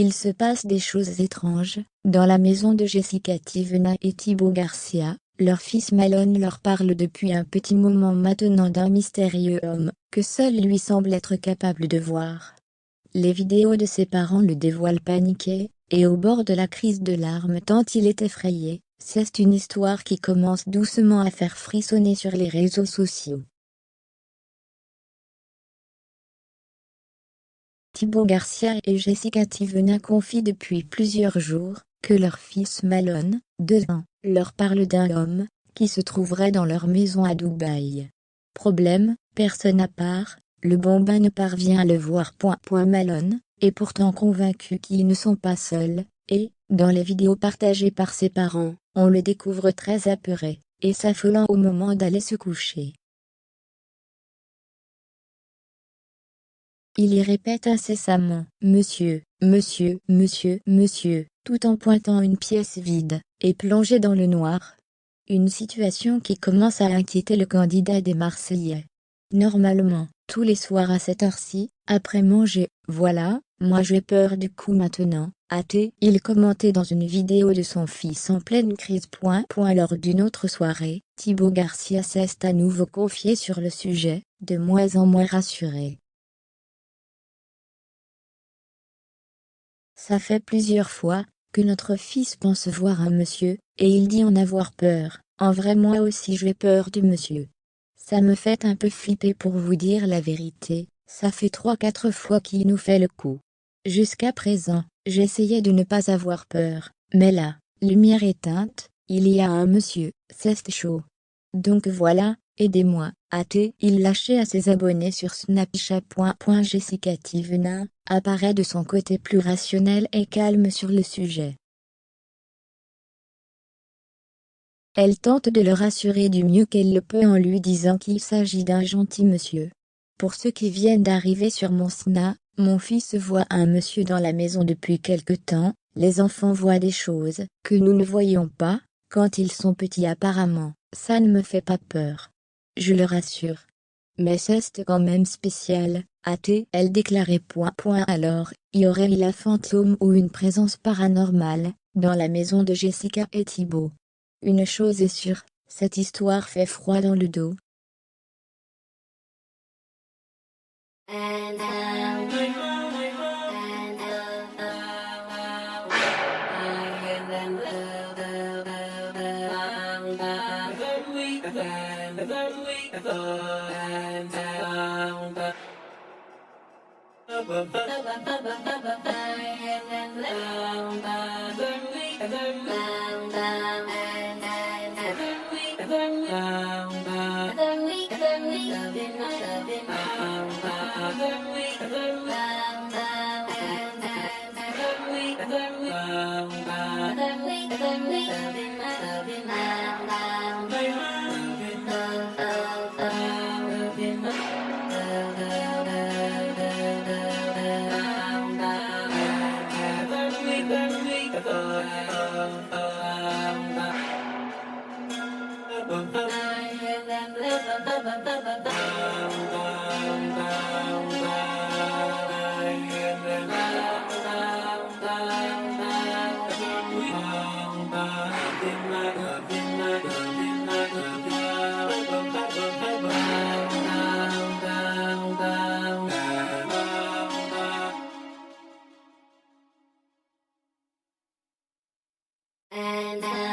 Il se passe des choses étranges, dans la maison de Jessica Tivena et Thibaut Garcia. Leur fils Malone leur parle depuis un petit moment maintenant d'un mystérieux homme, que seul lui semble être capable de voir. Les vidéos de ses parents le dévoilent paniqué, et au bord de la crise de larmes tant il est effrayé. C'est une histoire qui commence doucement à faire frissonner sur les réseaux sociaux. Thibaut Garcia et Jessica Tivena confient depuis plusieurs jours que leur fils Malone, 2 ans, leur parle d'un homme qui se trouverait dans leur maison à Dubaï. Problème, personne à part, le bambin ne parvient à le voir. Malone est pourtant convaincu qu'ils ne sont pas seuls, et, dans les vidéos partagées par ses parents, on le découvre très apeuré, et s'affolant au moment d'aller se coucher. Il y répète incessamment « Monsieur, monsieur, monsieur, monsieur », tout en pointant une pièce vide, et plongée dans le noir. Une situation qui commence à inquiéter le candidat des Marseillais. Normalement, tous les soirs à cette heure-ci, après manger, voilà, moi j'ai peur du coup maintenant, a-t-il commenté dans une vidéo de son fils en pleine crise. Lors d'une autre soirée, Thibaut Garcia s'est à nouveau confié sur le sujet, de moins en moins rassuré. Ça fait plusieurs fois que notre fils pense voir un monsieur, et il dit en avoir peur. En vrai moi aussi j'ai peur du monsieur. Ça me fait un peu flipper pour vous dire la vérité, ça fait 3-4 fois qu'il nous fait le coup. Jusqu'à présent, j'essayais de ne pas avoir peur, mais là, lumière éteinte, il y a un monsieur, c'est chaud. Donc voilà, aidez-moi, a-t-il lâché à ses abonnés sur Snapchat. Jessica Tivena apparaît de son côté plus rationnel et calme sur le sujet. Elle tente de le rassurer du mieux qu'elle le peut en lui disant qu'il s'agit d'un gentil monsieur. Pour ceux qui viennent d'arriver sur mon Snap, mon fils voit un monsieur dans la maison depuis quelque temps, les enfants voient des choses que nous ne voyons pas, quand ils sont petits apparemment, ça ne me fait pas peur. Je le rassure. Mais c'est quand même spécial, a-t-elle déclaré. Alors, y aurait-il un fantôme ou une présence paranormale, dans la maison de Jessica et Thibaut? Une chose est sûre, cette histoire fait froid dans le dos. And